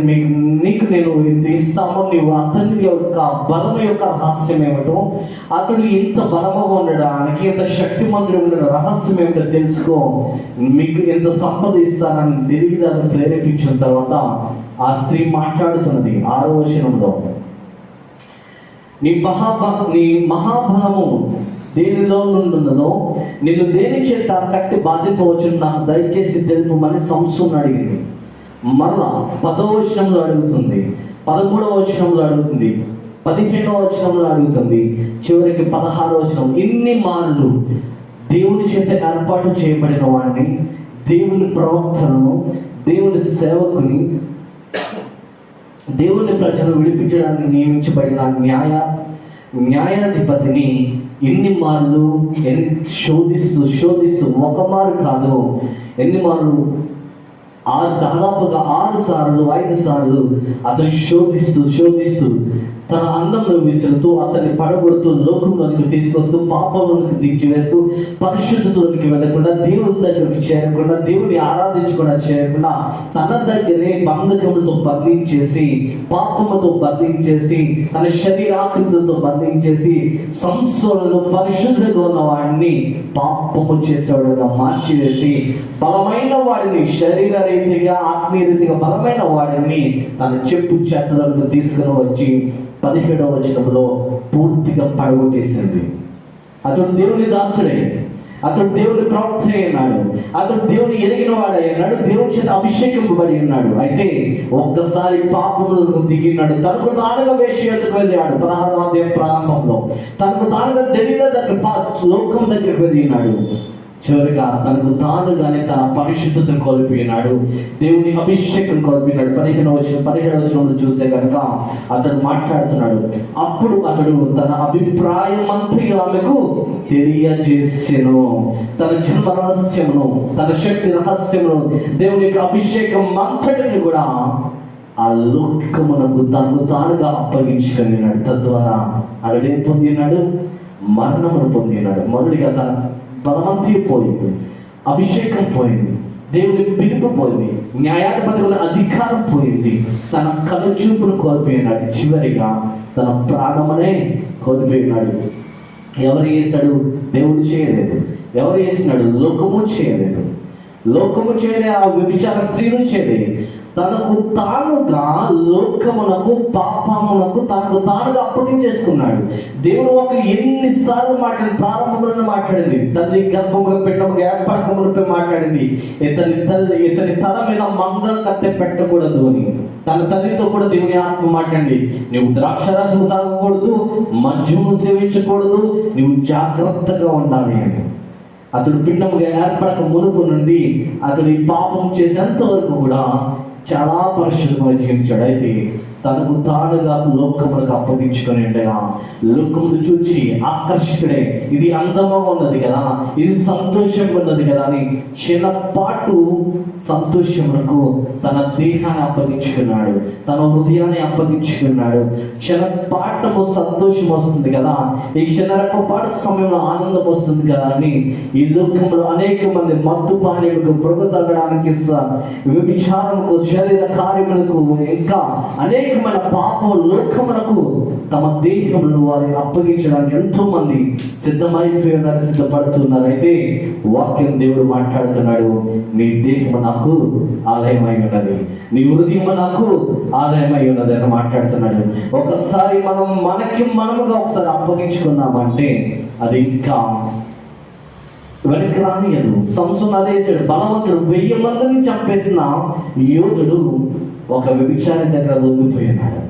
నీకు నేను ఇంత ఇస్తామో, నీవు అతని యొక్క బలం యొక్క రహస్యం ఏమిటో, అతడు ఇంత బలముగా ఉండడానికి, ఇంత శక్తిమంతుడు ఉండడం రహస్యం ఏమిటో తెలుసుకో, మీకు ఎంత సంపద ఇస్తానని డెలీలా ప్రేరేపించిన తర్వాత ఆ స్త్రీ మాట్లాడుతున్నది 6వ వచనంలో, నీ మహాబలము దేనిలో నుండున్నదో, నిన్ను దేని చేత కట్టి బాధింపవచ్చు నాకు దయచేసి తెలుపుమని సంసోను అడిగింది. మరలా 10వ వచనంలో అడుగుతుంది, 13వ వచనంలో అడుగుతుంది, 15వ వచనంలో అడుగుతుంది, చివరికి 16వ వచనం. ఇన్ని మార్లు దేవుని చేత ఏర్పాటు చేయబడిన వాడిని, దేవుని ప్రవక్తలను, దేవుని సేవకుని, దేవుని ప్రజలను విడిపించడానికి నియమించబడిన న్యాయాధిపతిని ఎన్ని మార్లు శోధిస్తూ ఒక మారు కాదు, ఎన్ని మార్లు, దాదాపుగా 6 సార్లు 5 సార్లు అతను శోధిస్తూ తన అందంలో విసురుతూ, అతన్ని పడగొడుతూ, లోకంలోనికి తీసుకొస్తూ, పాపంలోనికి దించివేస్తూ, పరిశుద్ధతలోనికి వెళ్ళకుండా, దేవుని దగ్గరికి చేరకుండా, దేవుని ఆరాధించకుండా చేరకుండా, తన దగ్గరే బంధకములతో బంధించేసి, పాపముతో బంధించేసి, తన శరీరాకృతులతో బంధించేసి, సంసోనును పరిశుద్ధంగా ఉన్న వాడిని పాపము చేసేవాడుగా మార్చివేసి, బలమైన వాడిని, శరీర రీతిగా ఆత్మీయ రీతిగా బలమైన వాడిని తన చెప్పు చేతులకు తీసుకుని వచ్చి 17వ వచనంలో పూర్తిగా పడగొట్టేసింది. అతడు దేవుని దాసుడే, అతడు దేవుని ప్రవక్త అయినాడు, అతడు దేవుని ఎరిగిన వాడు అయినాడు, దేవుని చేత అభిషేకింపబడి ఉన్నాడు. అయితే ఒక్కసారి పాపములకు దిగినాడు, తనకు తానుగా వేశ్యతకు వెళ్ళాడు. 16వ అధ్యాయం ప్రారంభంలో తనకు తానుగా తెలియద దగ్గర లోకం దగ్గరికి వెళ్ళినాడు. చివరిగా తనకు తానుగానే తన పరిశుద్ధతను కోల్పోయినాడు, దేవుని అభిషేకం కోల్పోయినాడు. 17వ వచనంలో చూస్తే కనుక అతడు మాట్లాడుతున్నాడు. అప్పుడు అతడు తన అభిప్రాయం అంతా ఆమెకు తెలియజేసెను. తన జన్మ రహస్యమును, తన శక్తి రహస్యమును, దేవుని యొక్క అభిషేకం అంతటిని కూడా ఆ లోకమునకు తనకు తానుగా అప్పగించుకున్నాడు. తద్వారా అతడేం పొందినాడు? మరణమును పొందినాడు. మొదటిగా తన బలమంతి పోయింది, అభిషేకం పోయింది, దేవుని పిలుపు పోయింది, న్యాయాధిపతుల అధికారం పోయింది, తన కనుచూపును కోల్పోయినాడు. చివరిగా తన ప్రాణమనే కోల్పోయినాడు. ఎవరు చేశాడు? దేవుడు చేయలేదు. ఎవరు చేసినాడు? లోకము చేయలేదు. లోకము చేయలే, ఆ వ్యభిచార స్త్రీలు చేయలేదు. తనకు తానుగా లోకమునకు, పాపమునకు తనకు తానుగా అప్పగించేసుకున్నాడు. దేవుడు ఒక ఎన్నిసార్లు మాట్లాడింది, ప్రారంభంలో మాట్లాడింది, తల్లి గర్భముగా పెట్టముగా ఏర్పడకములపై మాట్లాడింది, ఇతని తల మీద మంగళ కత్తె పెట్టకూడదు అని. తన తల్లితో కూడా దేవుని ఆత్మ మాట్లాడింది, నువ్వు ద్రాక్షరసము తాగకూడదు, మద్యము సేవించకూడదు, నువ్వు జాగ్రత్తగా ఉండాలి అని. అతడు పిండముగా ఏర్పడక మునుపు నుండి అతడు ఈ పాపం చేసేంత వరకు కూడా చాలా పరిశుద్ధంగా జీవించాడు. అయితే తనకు తానుగా లోకములకు అప్పగించుకొని ఉండగా లోకమును చూచి ఆకర్షితుడే, ఇది అందముగా ఉన్నది కదా, ఇది సంతోషంగా ఉన్నది కదా అని చిన్నపాటు సంతోషములకు తన దేహాన్ని అప్పగించుకున్నాడు, తన హృదయాన్ని అప్పగించుకున్నాడు. క్షణపాఠము సంతోషం వస్తుంది కదా, ఈ క్షణపాటు సమయంలో ఆనందం వస్తుంది కదా అని ఈ లోకంలో అనేక మంది మత్తు పానీయులకు, పొరుగు తగ్గడానికి, వ్యభిచారముకు, శరీర కార్యములకు, ఇంకా అనేకమైన పాపం లోకములకు తమ దేహములను వారిని అప్పగించడానికి ఎంతో మంది సిద్ధమైపోయినారు, సిద్ధపడుతున్నారు. అయితే వాక్యం దేవుడు మాట్లాడుతున్నాడు, నీ దేహము నాకు ఆలయమై ఉన్నది, నీ హృదయము నాకు ఆలయమై ఉన్నది అని మాట్లాడుతున్నాడు. ఒకసారి మనముగా ఒకసారి అప్పగించుకున్నామంటే అది ఇంకా వెనక్కి రానియదు. సంసోను అదే చేశాడు. బలవంతుడు 1000 మందిని చంపేసిన యోధుడు ఒక వ్యభిచారి దగ్గర లొంగిపోయినాడు.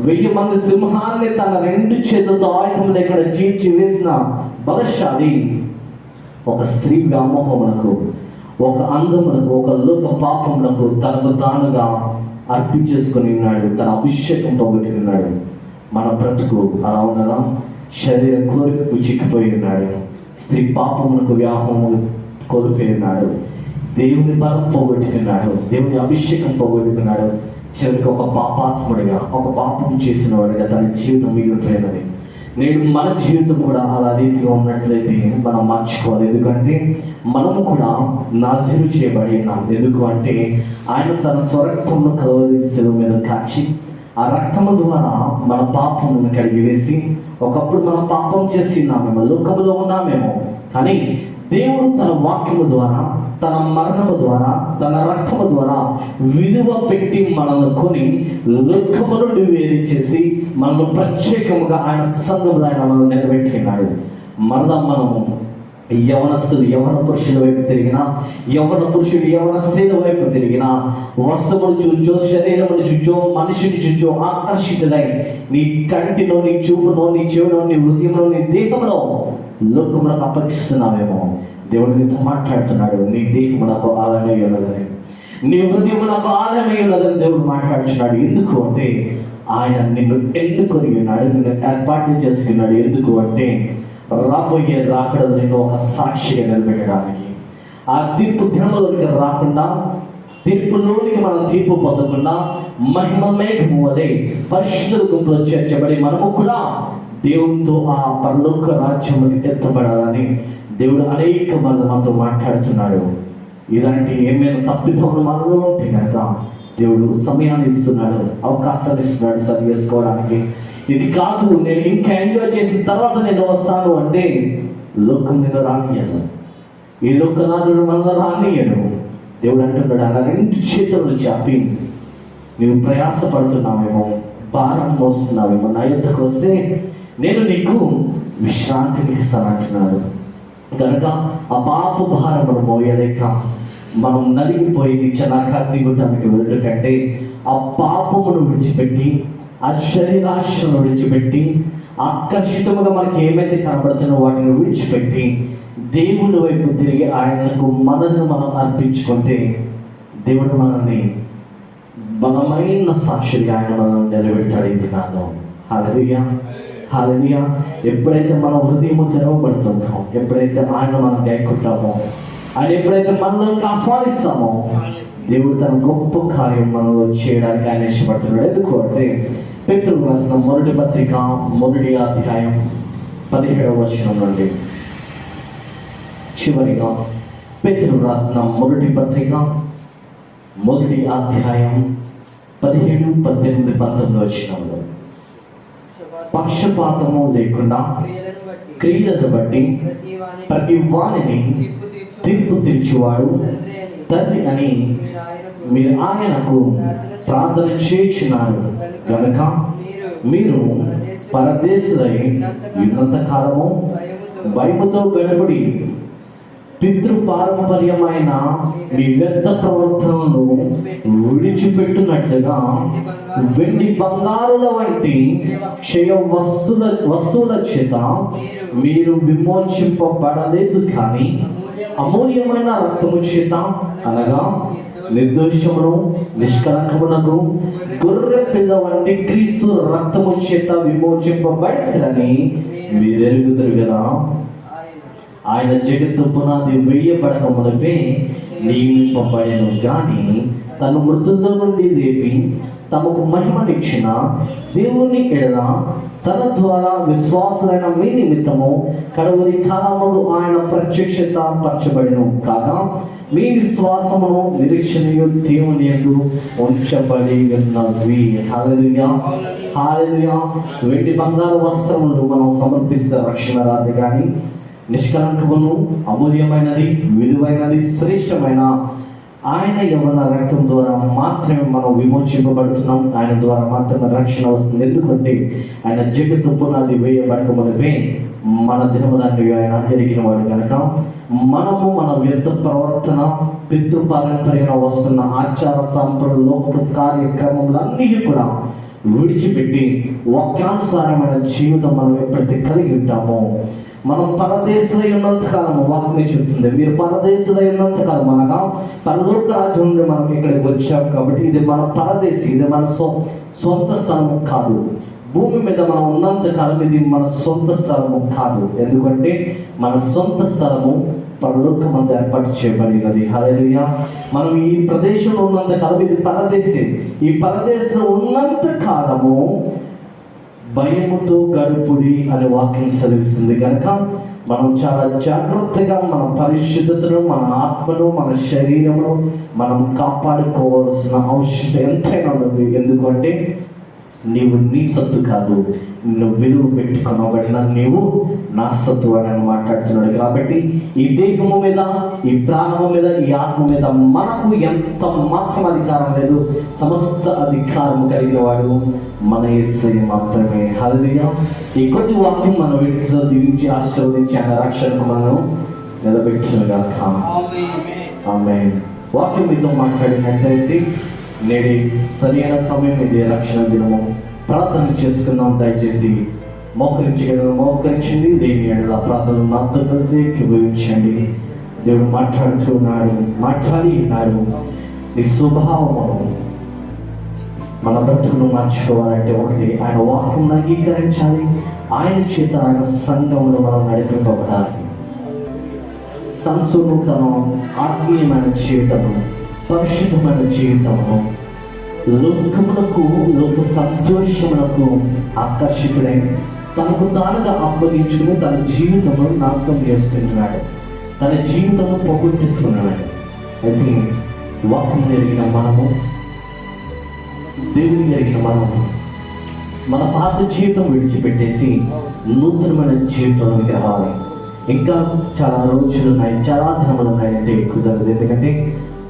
1000 మంది సింహాన్ని తన 2 చేతులతో ఆయుధం దగ్గర చీల్చి వేసిన బలశాలి ఒక స్త్రీ వ్యామోహమునకు, ఒక అందమునకు, ఒక లోక పాపమునకు తనకు తానుగా అర్పించేసుకుని ఉన్నాడు, తన అభిషేకం పోగొట్టుకున్నాడు. మన బ్రతుకు అలా ఉన్నదా? శరీర కోరికకు చిక్కిపోయి ఉన్నాడు, స్త్రీ పాపమునకు వ్యామోహము కోల్పోయి ఉన్నాడు, దేవుని బలం పోగొట్టుకున్నాడు, దేవుని అభిషేకం పోగొట్టుకున్నాడు. చివరికి ఒక పాపాత్ముడిగా, ఒక పాపం చేసిన వాడిగా తన జీవితం మిగిలిపోయినది. నేడు మన జీవితం కూడా అలా రీతిగా ఉన్నట్లయితే మనం మార్చుకోవాలి. ఎందుకంటే మనము కూడా నాజీరు చేయబడి ఉన్నాం. ఎందుకు అంటే ఆయన తన స్వరక్తంలో కలవరి శిలువ మీద కాచి ఆ రక్తము ద్వారా మన పాపములను కడిగివేసి, ఒకప్పుడు మనం పాపం చేసి ఉన్నామేమో, లోకములో ఉన్నామేమో, కానీ దేవుడు తన వాక్యము ద్వారా, తన మరణము ద్వారా, తన రక్తము ద్వారా విలువ పెట్టి మనల్ని కొని లోకము నుండి వేరు చేసి మనల్ని ప్రత్యేకముగా ఆయన సంఘంలో ఆయన మనల్ని నిలబెట్టుకున్నాడు. మరలా మనము యవనస్తులు యవన పురుషుల వైపు తిరిగినా, యవన పురుషుడు యవన స్త్రీల వైపు తిరిగినా, వస్తువులు చూచో, శరీరమును చూచో, మనిషిని చూచో ఆకర్షితులై నీ కంటిలో, నీ చూపులో, నీ చెవులో, నీ హృదయంలో, నీ దేహంలో లోకములకు అప్పగిస్తున్నావేమో. దేవుడు నీతో మాట్లాడుతున్నాడు, నీ దేహమునకు ఆలయమై ఉన్నదని, నీ హృదయమునకు ఆలయమై ఉన్నదని దేవుడు మాట్లాడుతున్నాడు. ఎందుకు అంటే ఆయన నిన్ను ఎన్నుకొని ఉన్నాడు, నిన్ను ఏర్పాటు చేసుకున్నాడు. ఎందుకు అంటే రాబోయే రాకడలు నిన్ను ఒక సాక్షిగా నిలబెట్టడానికి, ఆ తీర్పు దినములోనికి రాకుండా, తీర్పులోనికి మనం తీర్పు పొందకుండా మహిమ మేఘము వలె పరిశుద్ధుల గుంపులో చేర్చబడి మనము కూడా దేవునితో ఆ పరలోక రాజ్యముకి ఎత్తబడాలని దేవుడు అనేక మంది మనతో మాట్లాడుతున్నాడు. ఇలాంటి ఏమైనా తప్పిదములు మనలో ఉంటే కనుక దేవుడు సమయాన్ని ఇస్తున్నాడు, అవకాశాన్ని ఇస్తున్నాడు సరి చేసుకోవడానికి. ఇది కాదు, నేను ఇంకా ఎంజాయ్ చేసిన తర్వాత నేను వస్తాను అంటే లోకం మీద రానియను, ఈ లోకనాథుడు మనలో రానియను. దేవుడు అంటున్నాడు, అలా 2 చేతులను చాపి నువ్వు ప్రయాసపడుతున్నావేమో, భారం మోస్తున్నావేమో, నా యొద్దకు వస్తే నేను నీకు విశ్రాంతిని ఇస్తానంటున్నాడు. కనుక ఆ పాప భారమును మోయలేక మనం నలిగిపోయి చలాకాగ్ని గుడ్డానికి వెళ్ళడం కంటే ఆ పాపమును విడిచిపెట్టి, ఆ శరీరాశను విడిచిపెట్టి, ఆకర్షితముగా మనకి ఏమైతే కనబడుతున్నో వాటిని విడిచిపెట్టి దేవుని వైపు తిరిగి ఆయనకు మనను మనం అర్పించుకుంటే దేవుడు మనల్ని బలమైన సాక్షిగా ఆయన మనం నిలబెట్టాడు. హల్లెలూయా, హల్లెలూయా. ఎప్పుడైతే మన హృదయం తెరవబడుతుందో, ఎప్పుడైతే ఆయన మనం గాయకుంటామో, ఆయన ఎప్పుడైతే మనలోకి ఆహ్వానిస్తామో, దేవుడు తన గొప్ప కార్యం మనలో చేయడానికి ఆయన ఇష్టపడుతున్నాడు. ఎందుకు అంటే పేతురు రాసిన మొదటి పత్రిక 1వ అధ్యాయం 17వ వచనం నుండి చివరిగా, పేతురు రాసిన మొదటి పత్రిక 1వ అధ్యాయం 17, 18, 19 వచనంలో, పక్షపాతము లేకుండా క్రియలను బట్టి ప్రతి వానిని తీర్పు తీర్చువాడు తండ్రి అని మీరు ఆయనకు ప్రార్థన చేయుచున్నారు కనుక మీరు పరదేశులై ఉన్నంత కాలము భయముతో గడపడి పితృపారంపర్యమైన మీ వ్యర్థ ప్రవర్తనను విడిచిపెట్టునట్లుగా వెండి బంగారుల వంటి క్షయ వస్తువుల చేత మీరు విమోచింపబడలేదు, కానీ అమూల్యమైన రక్తము చేత, అనగా నిర్దోషమును నిష్కలంకమునకు గొర్రె పిల్ల వంటి క్రీస్తు రక్తము చేత విమోచింపబడని మీరు ఎరుగుదురు కదా. ఆయన జగత్తు పునాది వేయబడక మునిపే నియమింపబడెను, కానీ తను మృతుల్లో నుండి లేపి తమకు మహిమనిచ్చిన దేవుని ఎడల తన ద్వారా విశ్వాసులైన మీ నిమిత్తము కడవరి కాలములు ఆయన ప్రత్యక్షత పరచబడెను కాగా మీ విశ్వాసమును నిరీక్షణయు దేవుని యందు ఉంచబడి ఉన్నవి. హల్లెలూయా, హల్లెలూయా. వెండి బంగారు వస్త్రములు మనం సమర్పిస్తే రక్షణ రాదు, కానీ నిష్కలంకమును అమూల్యమైనది, విలువైనది, శ్రేష్టమైన ఆయన యవ్వన రక్తం ద్వారా మాత్రమే మనం విమోచింపబడుతున్నాం. ఆయన ద్వారా మాత్రమే రక్షణ వస్తుంది. ఎందుకంటే ఆయన జగత్తు పునాది వేయబడక మునిపే మన దినములన్నీ ఆయన ఎరిగిన వాడు కనుక మనము మన వ్యర్థ ప్రవర్తన, పితృపారంపర్యంగా వస్తున్న ఆచార సంప్రదాయ లోక కార్యక్రమములన్నీ కూడా విడిచిపెట్టి వాక్యానుసారమైన జీవితం మనం ఎప్పుడైతే కలిగి ఉంటామో, మనం పరదేశులై ఉన్నంత కాలము, వాక్యం చెప్తుంది మీరు పరదేశులై ఉన్నంత కాలం, అనగా పరలోక రాజ్యం నుండి మనం ఇక్కడికి వచ్చాం కాబట్టి ఇది మన పరదేశి, ఇది మన సొంత స్థలము కాదు. భూమి మీద మనం ఉన్నంత కాలం ఇది మన సొంత స్థలము కాదు. ఎందుకంటే మన సొంత స్థలము పరలోకమందు ఏర్పాటు చేయబడినది. హల్లెలూయా. మనం ఈ ప్రదేశంలో ఉన్నంత కాలం ఇది పరదేశం. ఈ పరదేశంలో ఉన్నంత కాలము భయముతో గడుపుడి అనే వాక్యం సెలవిస్తుంది కనుక మనం చాలా జాగ్రత్తగా మన పరిశుద్ధతను, మన ఆత్మను, మన శరీరమును మనం కాపాడుకోవాల్సిన అవసరం ఎంతైనా ఉంది. ఎందుకంటే నీవు నీ సత్తు కాదు, నువ్వు విలువ పెట్టుకునబడిన నీవు నా సత్తు అని మాట్లాడుతున్నాడు. కాబట్టి ఈ దేహము మీద, ఈ ప్రాణము మీద, ఈ ఆత్మ మీద మనకు ఎంత మాత్రం అధికారం లేదు. సమస్త అధికారం కలిగిన వాడు మన యేసయ్య మాత్రమే. హల్లెలూయా. ఈ కొద్ది వాక్యం మన వీటిలో దీవించి ఆశీర్వదించి ఆయన రక్షణకు మనం నిలబెట్టినగాక. ఆమేన్. వాక్యం మీతో మాట్లాడినట్లయితే నేటి సరైన సమయం ఇది, రక్షణ దినము. ప్రార్థన చేసుకున్నాం. దయచేసి మోకరించండి. లేని ఎడల ప్రార్థన నాతో కలిసి ఏకీభవించండి. దేవుడు మాట్లాడుతున్నాడు, మాట్లాడినాడు. నీ స్వభావము మన బ్రతుకును మార్చుకోవాలంటే ఒకటి, ఆయన వాక్యం అంగీకరించాలి. ఆయన చేత ఆయన సంఘంలో మనం నడిపింపబడాలి. సంసోను తన ఆత్మీయమైన జీవితము, పరిశుద్ధమైన జీవితము, లోకమునకు, లోక సంతోషమునకు ఆకర్షితుడై తనకు తానుగా అప్పగించుకుని తన జీవితము నాశనం చేస్తున్నాడు, తన జీవితము పోగొట్టుకున్నాడు. అయితే వాక్యం జరిగిన మనము, దేవుని జరిగిన మనము మన పాత జీవితం విడిచిపెట్టేసి నూతనమైన జీవితంలోకి రావాలి. ఇంకా చాలా రోజులు ఉన్నాయి, చాలా దినములు ఉన్నాయంటే కుదరదు. ఎందుకంటే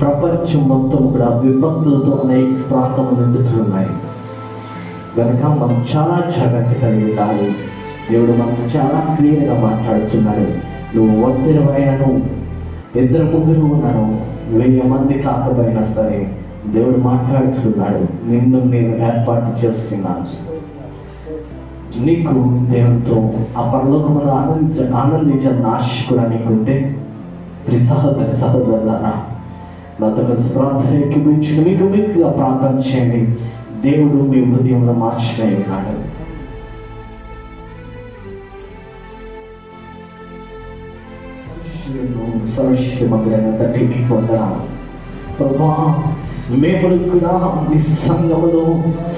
ప్రపంచం మొత్తం కూడా విపత్తులతో అనేక ప్రాంతాలు నిండుతున్నాయి కనుక మనం చాలా జాగ్రత్త కలిగి ఉండాలి. దేవుడు మనకు చాలా క్లియర్గా మాట్లాడుతున్నాడు. నువ్వు ఒంటరివైనను, 2-3 ఉన్నాను, 1000 మంది కాకపోయినా సరే దేవుడు మాట్లాడుతున్నాడు. నిన్ను నేను ఏర్పాటు చేసుకున్నాను. నీకు దేవుడితో ఆ పరలోకమును ఆనందించాలని ఆశ కూడా నీకుంటే సహోదరులారా, నాతో కలిసి ప్రార్థన ఎక్కిపించుకుని మీకు ప్రార్థన చేయండి. దేవుడు మీ హృదయంలో మార్చిన ఉన్నాడు. సర్వశక్తిమంతుడైన తండ్రి, మీకు వందనాలు ప్రభువా. మేము కూడా ఈ సంఘములో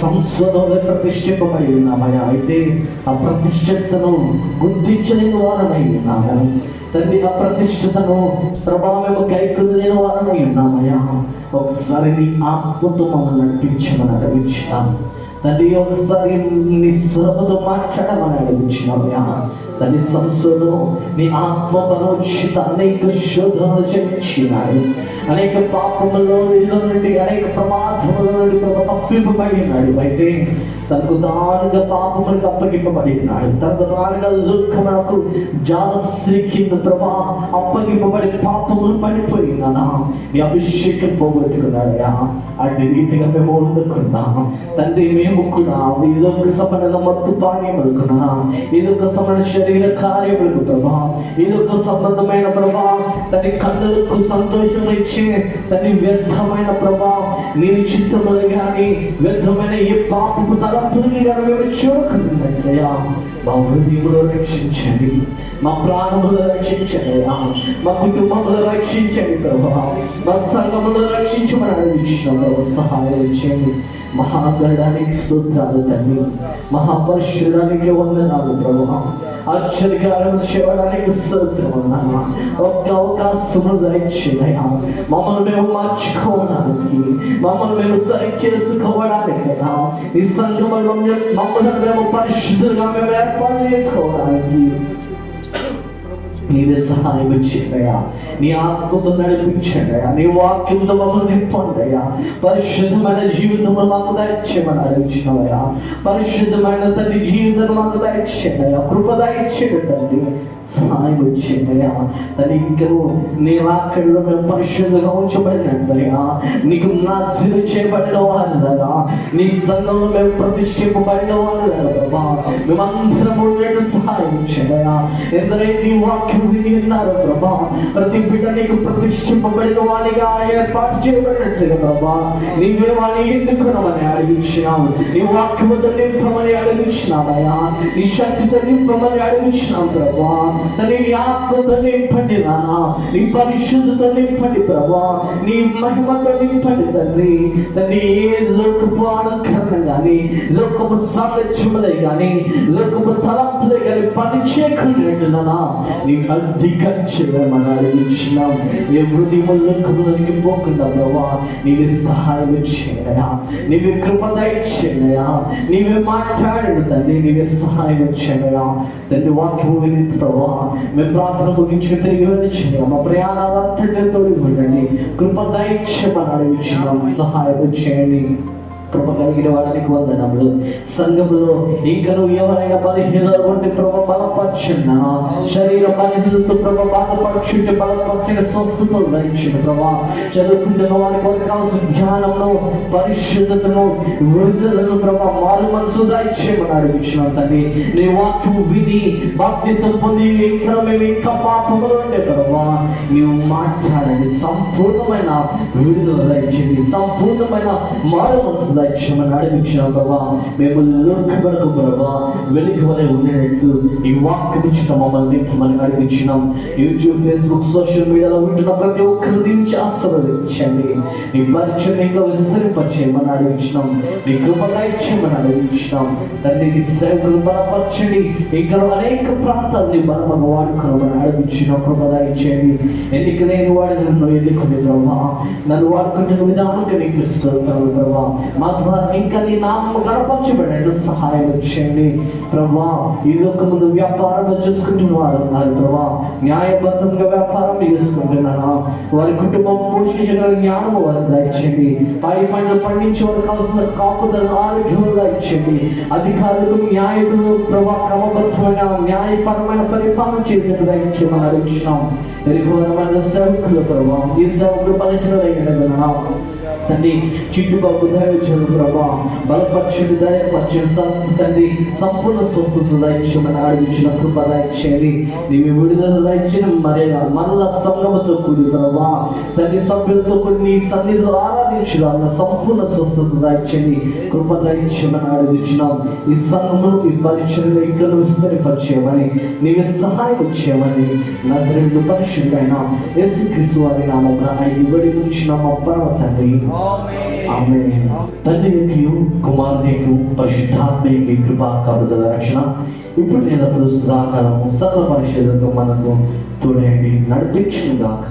సంస్థలో ప్రతిష్ఠింపబడి ఉన్నామయ్యా. అయితే ఆ ప్రతిష్ఠతను గుర్తించలేని వారమై ఉన్నాము తండ్రి. ఆ ప్రతిష్ఠతను ప్రభావం కైకొనలేని వారమై ఉన్నామయ్యా. ఒకసారి నీ ఆత్మతో మమ్మల్ని నడిపించమని అడిగించాము తండ్రి. ఒకసారి నీ స్వరముతో మాట్లాడమని అడిగించినామయ్యా తండ్రి. సంస్థలో నీ ఆత్మ బలోచిత అనేక శోధనలు చేయించినాడు. అనేక పాపములో నుండి, అనేక ప్రమాదముల నుండి తప్పింపబడి ఉన్నాడు. అయితే తనకు తానుగా పాపములకు అప్పగింపబడి ఉన్నాడు. తనకు తానుగా దుఃఖములకు జాలస్త్రీ కింద ప్రభా అప్పగింపబడి పాపములు పడిపోయినా నీ అభిషేకం పోగొట్టుకున్నాడయా. అటు రీతిగా మేము వండుకున్నాం తండ్రి. మేము కూడా ఇదొక సమణ మత్తు పానీయములుకున్నా, ఇదొక సమణ శరీర కార్యములకు ప్రభా, ఇదొక సంబంధమైన ప్రభా తన కన్నులకు సంతోషం ఇచ్చే తన వ్యర్థమైన ప్రభా నీ చిత్తములు కానీ వ్యర్థమైన ఏ పాపపు తలంపుని కానీ మేము చూడకుండాయ్యా. మా హృదయంలో రక్షించండి, మా ప్రాణములో రక్షించండి, మా కుటుంబంలో రక్షించండి ప్రభా, మా సంఘములో రక్షించమని అడిగించిన సహాయం చేయండి. మహాగణానికి స్తోత్రాలు తండ్రి, మహాపరిశుద్ధానికి వందనాలు ప్రభువా. ఆశ్చర్యకారం చేయడానికి స్తోత్రమన్నా. ఒక్క అవకాశము దయచేయమయ్యా. మమ్మల్ని మేము మార్చుకోవడానికి, మమ్మల్ని మేము సరి చేసుకోవడానికి, ఈ సంఘంలో మమ్మల్ని మేము పరిశుద్ధంగా మేము ఏర్పాటు చేసుకోవడానికి నీవే సహాయం చేయండియా. నీ ఆత్మతో నడిపించండియా. నీ వాక్యంతో మమ్మల్ని నింపండియా. పరిశుద్ధమైన జీవితం మాకు దయచేయమని అడిగించినవయ్యా. పరిశుద్ధమైన తండ్రి జీవితం మాకు దయచేయండియా. కృప దయచేయండి తండ్రి, సహాయం చేయండియా. తల్లి ఇంకను నీ వాక్యంలో మేము పరిశుద్ధంగా ఉంచబడినట్టుగా, నీకు నాశనం చేయబడిన వాళ్ళగా, నీ సంఘంలో మేము ప్రతిష్ఠింపబడిన వాళ్ళగా ప్రభా మేమందరము సహాయం చేయండియా. ఎందరైతే నీ వాక్యం విన్నారు ప్రభా, ప్రతి బిడ్డ నీకు ప్రతిష్ఠింపబడిన వాడిగా ఏర్పాటు చేయబడినట్లుగా ప్రభా నీవే వాడిని ఎన్నుకున్నామని అడిగించినావు. నీ వాక్యముతో నింపమని అడిగించినావయ్యా. నీ శక్తితో నింపమని అడిగించినావు ప్రభా. నీ ఆత్మతో నింపండి నాన్న, నీ పరిశుద్ధతో నింపండి ప్రభా, నీ మహిమతో నింపండి తండ్రి. తండ్రి ఏ లోకపు అలంకరణ కానీ, లోకపు సామర్థ్యములే కానీ, లోకపు తలంపులే కానీ పని చేయకుండా నీ అధికరించమని అడిగించినాం. ఏ హృదయంలోకి పోకుండా ప్రభా నీవే సహాయం చేయనయా. నీవే కృప దయచేయనయా. నీవే మాట్లాడండి తండ్రి, నీవే సహాయం చేయనయా. తండ్రి వాక్యము విని ప్రభా మేము ప్రార్థన ముగించుకు తిరిగి వెళ్ళిచ్చిన మా ప్రయాణాలంతటితో తోడి ఉండండి. కృప దయచేయమని అడిగించినాం. సహాయం చేయండి. కృప కలిగిన వారికి వందనములు. సంఘములో ఇంకను ఎవరైనా బలహీనత ఉండి ప్రభ బలపరచున్నా, శరీర బలహీనతతో ప్రభ బాధపరచుంటే బలపరిచిన స్వస్థతలు ధరించిన ప్రభా, చదువుకుంటున్న వారికి కావాల్సిన జ్ఞానంలో పరిశుద్ధతను వృద్ధులను ప్రభా మారు మనసు దయచేయమని అడిగించిన తండ్రి. నీ వాక్యము విని బాప్తిసం పొంది ఇంకా మేము ఇంకా పాపములు ఉండే ప్రభా నీవు మాట్లాడండి. సంపూర్ణమైన విడుదల దయచేయండి, సంపూర్ణమైన మారు మనసు దయచేయమని అడిగించిన ప్రభా. మేము లోకములకు ప్రభా వెలుగు వలె ఉండేటట్టు ఈ వాక్యం ఇచ్చిన మమ్మల్ని నింపమని అడిగించినాం. యూట్యూబ్, ఫేస్బుక్, సోషల్ మీడియాలో ఉంటున్న ప్రతి ఒక్కరి నుంచి ఆశీర్వదించండి. నీ పరిచయం ఇంకా విస్తరింపచేయమని అడిగించినాం. నీ కృప దయచేయమని అడిగించినాం. తండ్రి నీ సేవకులు బలపరచండి. ఇంకా అనేక ప్రాంతాలని బలమగా వాడుకోమని అడిగించిన కృప దయచేయండి. ఎన్నిక లేని వాడు నన్ను ఎన్నుకునే ప్రభా, నన్ను వాడుకుంటున్న విధానంగా నీకు స్తోత్రాలు ప్రభా. మా ద్వారా ఇంకా నీ నామము గణపరచబడినట్లు సహాయం చేయండి ప్రభా. ఈ లోకమును వ్యాపారంలో చూసుకుంటున్న వారు ఉన్నారు ప్రభా, న్యాయబద్ధంగా వ్యాపారం చేసుకుంటున్నాను. వారి కుటుంబం పోషించగల జ్ఞానము వారికి దయచేయండి. పైన పండించే వారికి కావాల్సిన కాపుదల ఆరోగ్యం దయచేయండి. అధికారులు న్యాయకులు ప్రభా క్రమబద్ధమైన న్యాయపరమైన పరిపాలన చేసినట్టు దయచేయమని అడుగుతున్నాం. ఎరుగోనమైన సేవకులు ప్రభా, ఈ సేవకులు పలికిన తండ్రి చుట్టుపక్కల దయచేయను ప్రభా, బలపరచుడు దయపరచు తండ్రి, సంపూర్ణ స్వస్థత దయచేయమని అడుగుచిన కృప దయచేయండి. నీవి విడుదల దయచేయడం మరేలా మనల సంగమతో కూడి ప్రభా తండ్రి, సభ్యులతో కూడి నీ సన్నిధిలో ఆరాధించడం సంపూర్ణ స్వస్థత దయచేయండి, కృప దయచేయమని అడుగుతున్నాం. ఈ సంఘమును ఈ పరిచయం ఇక్కడ విస్తరిపరిచేయమని నీవే సహాయం చేయమని నజరేయుడు పరిశుద్ధుడైన యేసుక్రీస్తు వారి నామమున అడిగి వేడుకొనుచున్నాము పరమ తండ్రి, ఆమేన్. తండ్రికి కుమారునికి పరిశుద్ధాత్మకి కృపా కాపుదల రక్షణ ఇప్పుడు నేను సదాకాలము సకల పరిశుద్ధులకు మనకు తోడేయండి నడిపించును గాక.